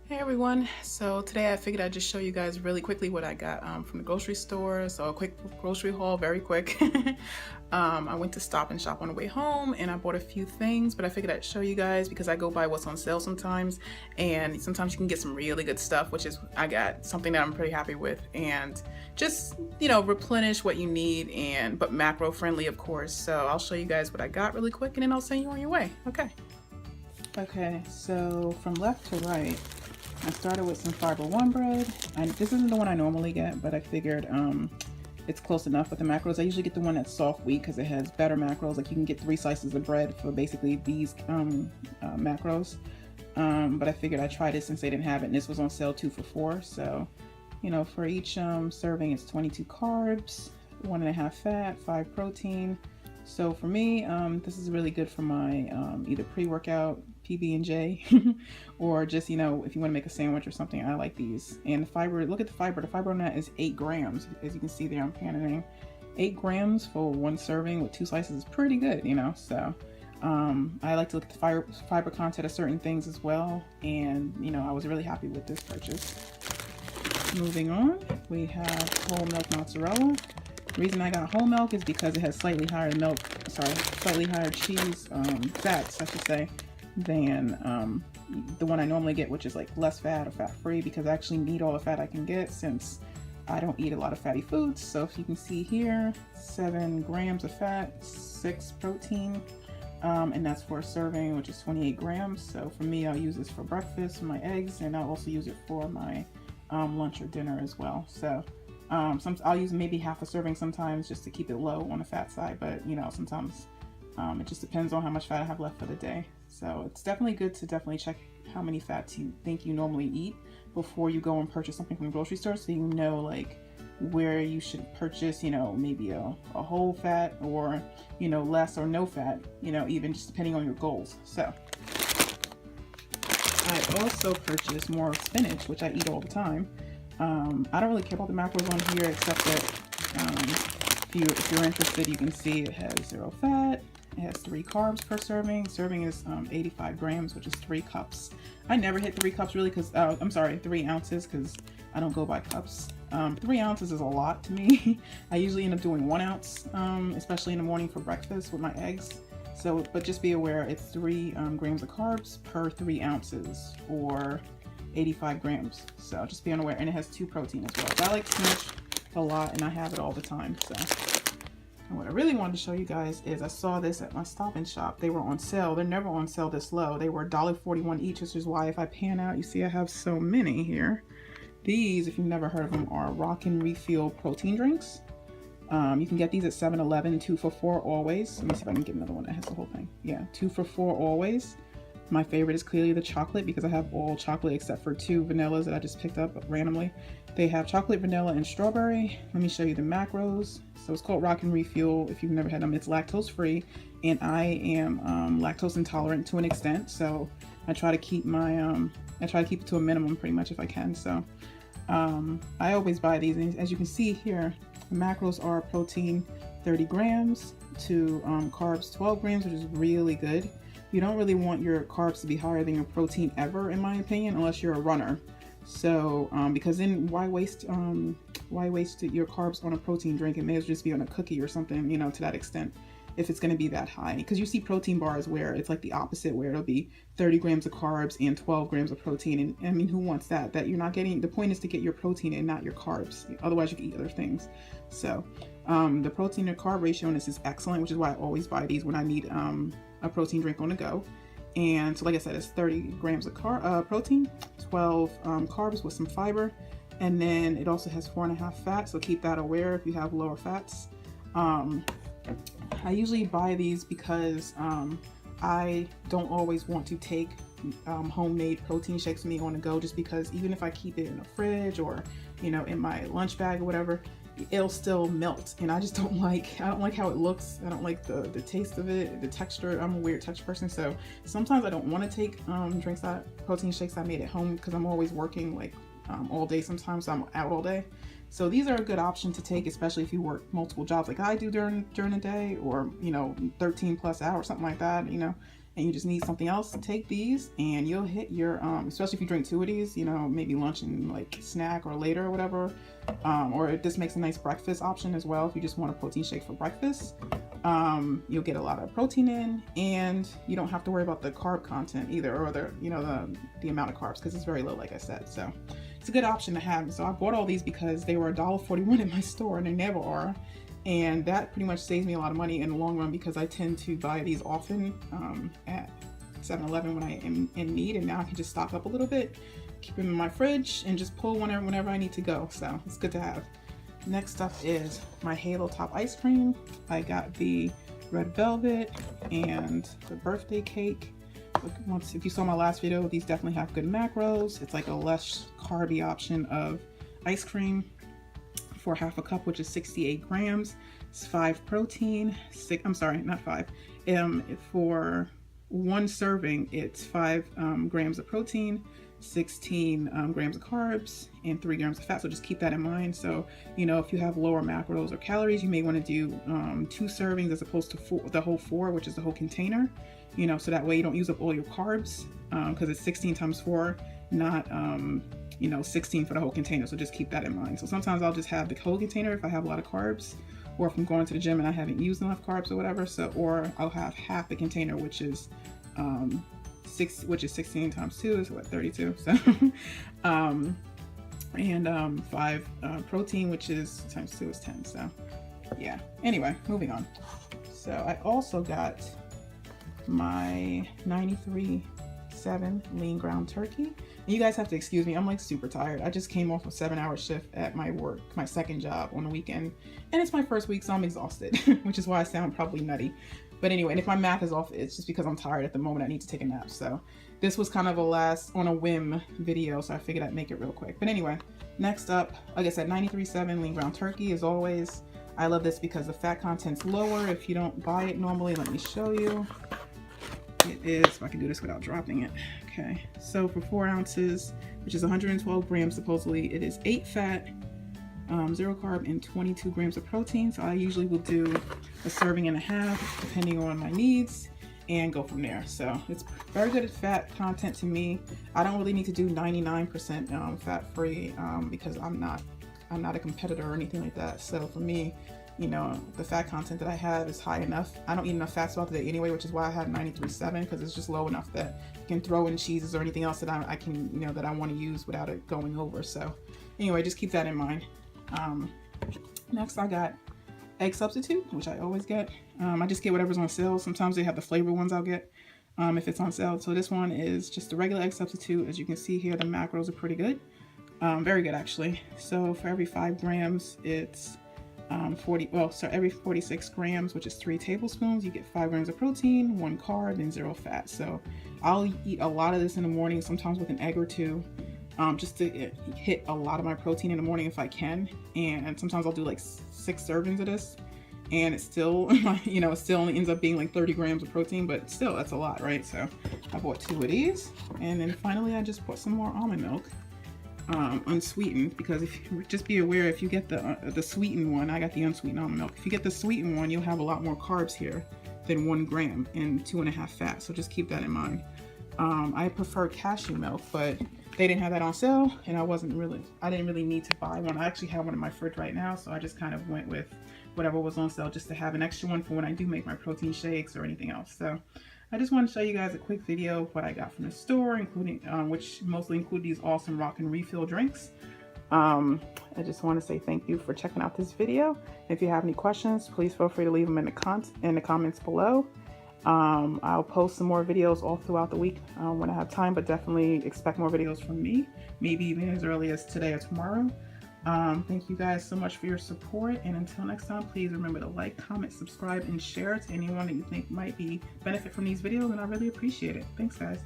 Hey everyone, so today I figured I'd just show you guys really quickly what I got from the grocery store. So a quick grocery haul, very quick. I went to Stop and Shop on the way home and I bought a few things, but I figured I'd show you guys because I go by what's on sale sometimes, and sometimes you can get some really good stuff, which is I got something that I'm pretty happy with, and just, replenish what you need, and but macro friendly of course. So I'll show you guys what I got really quick and then I'll send you on your way. Okay, so from left to right, I started with some Fiber One bread. This isn't the one I normally get, but I figured it's close enough with the macros. I usually get the one that's soft wheat because it has better macros. Like you can get 3 slices of bread for basically these macros. But I figured I'd try this since they didn't have it, and this was on sale 2 for $4. So, for each serving, it's 22 carbs, 1.5 fat, 5 protein. So for me, this is really good for my either pre-workout, PB&J, or just, if you want to make a sandwich or something. I like these. And the fiber, look at the fiber. The fiber on that is 8 grams. As you can see there, I'm panning 8 grams for 1 serving with 2 slices is pretty good, So I like to look at the fiber content of certain things as well. And, I was really happy with this purchase. Moving on, we have whole milk mozzarella. The reason I got whole milk is because it has slightly higher cheese fats, I should say, than the one I normally get, which is like less fat or fat free, because I actually need all the fat I can get since I don't eat a lot of fatty foods. So if you can see here, 7 grams of fat, 6 protein, and that's for a serving, which is 28 grams. So for me, I'll use this for breakfast, my eggs, and I'll also use it for my lunch or dinner as well. So I'll use maybe half a serving sometimes just to keep it low on the fat side, but sometimes it just depends on how much fat I have left for the day. So it's definitely good to check how many fats you think you normally eat before you go and purchase something from the grocery store, so you know like where you should purchase, maybe a whole fat or less or no fat, even just depending on your goals. So I also purchased more spinach, which I eat all the time. I don't really care about the macros on here, except that if you're interested, you can see it has 0 fat. It has 3 carbs per serving. Serving is 85 grams, which is 3 cups. I never hit 3 cups really because, 3 ounces, because I don't go by cups. 3 ounces is a lot to me. I usually end up doing 1 ounce, especially in the morning for breakfast with my eggs. So, but just be aware, it's 3 grams of carbs per 3 ounces, or 85 grams. So just be unaware, and it has 2 protein as well. So I like spinach a lot, and I have it all the time. So, and what I really wanted to show you guys is I saw this at my Stop and Shop. They were on sale. They're never on sale this low. They were $1.41 each, which is why if I pan out, you see I have so many here. These, if you've never heard of them, are Rock and Refuel protein drinks. You can get these at 7-Eleven, 2 for $4 always. Let me see if I can get another one that has the whole thing. Yeah, 2 for $4 always. My favorite is clearly the chocolate, because I have all chocolate except for 2 vanillas that I just picked up randomly. They have chocolate, vanilla, and strawberry. Let me show you the macros. So it's called Rock and Refuel. If you've never had them, it's lactose free, and I am lactose intolerant to an extent. So I try to keep it to a minimum pretty much if I can. So I always buy these, and as you can see here, the macros are protein 30 grams to carbs 12 grams, which is really good. You don't really want your carbs to be higher than your protein ever, in my opinion, unless you're a runner. So, because then why waste your carbs on a protein drink? It may as well just be on a cookie or something, to that extent, if it's going to be that high. Because you see protein bars where it's like the opposite, where it'll be 30 grams of carbs and 12 grams of protein. And I mean, who wants that? That you're not getting, the point is to get your protein and not your carbs. Otherwise, you can eat other things. So, the protein to carb ratio on this is excellent, which is why I always buy these when I need a protein drink on the go. And so, like I said, it's 30 grams of protein, 12 carbs with some fiber, and then it also has 4.5 fat. So keep that aware if you have lower fats. I usually buy these because I don't always want to take homemade protein shakes with me on the go, just because even if I keep it in the fridge or in my lunch bag or whatever, it'll still melt, and I don't like how it looks. I don't like the taste of it, the texture. I'm a weird texture person, so sometimes I don't want to take protein shakes I made at home, because I'm always working all day sometimes, so I'm out all day. So these are a good option to take, especially if you work multiple jobs like I do during the day, or 13 plus hours, something like that, and you just need something else, take these and you'll hit your, especially if you drink 2 of these, you know, maybe lunch and like snack or later or whatever. Or this makes a nice breakfast option as well if you just want a protein shake for breakfast. You'll get a lot of protein in, and you don't have to worry about the carb content either, or the, you know, the amount of carbs, because it's very low, like I said. So it's a good option to have. So I bought all these because they were $1.41 in my store, and they never are. And that pretty much saves me a lot of money in the long run, because I tend to buy these often at 7-Eleven when I am in need, and now I can just stock up a little bit, keep them in my fridge, and just pull whenever I need to go. So it's good to have. Next up is my Halo Top ice cream. I got the red velvet and the birthday cake. If you saw my last video, these definitely have good macros. It's like a less carby option of ice cream for half a cup, which is 68 grams. It's 5 protein, I'm sorry, not 5. For 1 serving, it's 5 grams of protein, 16 grams of carbs, and 3 grams of fat. So just keep that in mind. So, you know, if you have lower macros or calories, you may want to do 2 servings as opposed to the whole 4, which is the whole container, you know, so that way you don't use up all your carbs, because it's 16 times 4, not you know, 16 for the whole container. So just keep that in mind. So sometimes I'll just have the whole container if I have a lot of carbs, or if I'm going to the gym and I haven't used enough carbs or whatever. So, or I'll have half the container, which is 16 times 2 is what, 32. So and 5 protein, which is times 2 is 10. So yeah, anyway, moving on. So I also got my 93.7 lean ground turkey. And you guys have to excuse me, I'm like super tired. I just came off a 7-hour shift at my work, my second job on the weekend, and it's my first week, so I'm exhausted, which is why I sound probably nutty. But anyway, and if my math is off, it's just because I'm tired at the moment. I need to take a nap. So this was kind of a last on a whim video, so I figured I'd make it real quick. But anyway, next up, like I said, 93.7 lean ground turkey. As always, I love this because the fat content's lower. If you don't buy it normally, let me show you. It is, if I can do this without dropping it. Okay, so for 4 ounces, which is 112 grams supposedly, it is 8 fat, 0 carb, and 22 grams of protein. So I usually will do a serving and a half depending on my needs and go from there. So it's very good at fat content to me. I don't really need to do 99% fat free because I'm not a competitor or anything like that. So for me, you know, the fat content that I have is high enough. I don't eat enough fats throughout the day anyway, which is why I have 93.7, because it's just low enough that you can throw in cheeses or anything else that I can, you know, that I want to use without it going over. So anyway, just keep that in mind. Next I got egg substitute, which I always get. I just get whatever's on sale. Sometimes they have the flavor ones I'll get if it's on sale. So this one is just a regular egg substitute. As you can see here, the macros are pretty good. Very good actually. So for every 5 grams, it's every 46 grams, which is 3 tablespoons, you get 5 grams of protein, 1 carb, and 0 fat. So I'll eat a lot of this in the morning, sometimes with an egg or 2, just to hit a lot of my protein in the morning if I can. And sometimes I'll do like 6 servings of this, and it's still, you know, it still only ends up being like 30 grams of protein, but still, that's a lot, right? So I bought 2 of these, and then finally I just bought some more almond milk. Unsweetened, because if you just be aware, if you get the sweetened one, I got the unsweetened almond milk. If you get the sweetened one, you'll have a lot more carbs here than 1 gram and 2.5 fat. So just keep that in mind. I prefer cashew milk, but they didn't have that on sale, and I didn't really need to buy one. I actually have one in my fridge right now, so I just kind of went with whatever was on sale just to have an extra one for when I do make my protein shakes or anything else. So I just want to show you guys a quick video of what I got from the store, including which mostly include these awesome rock and refill drinks. I just want to say thank you for checking out this video. If you have any questions, please feel free to leave them in the comments below. I'll post some more videos all throughout the week when I have time, but definitely expect more videos from me, maybe even as early as today or tomorrow. Thank you guys so much for your support, and until next time, please remember to like, comment, subscribe, and share to anyone that you think might benefit from these videos, and I really appreciate it. Thanks guys.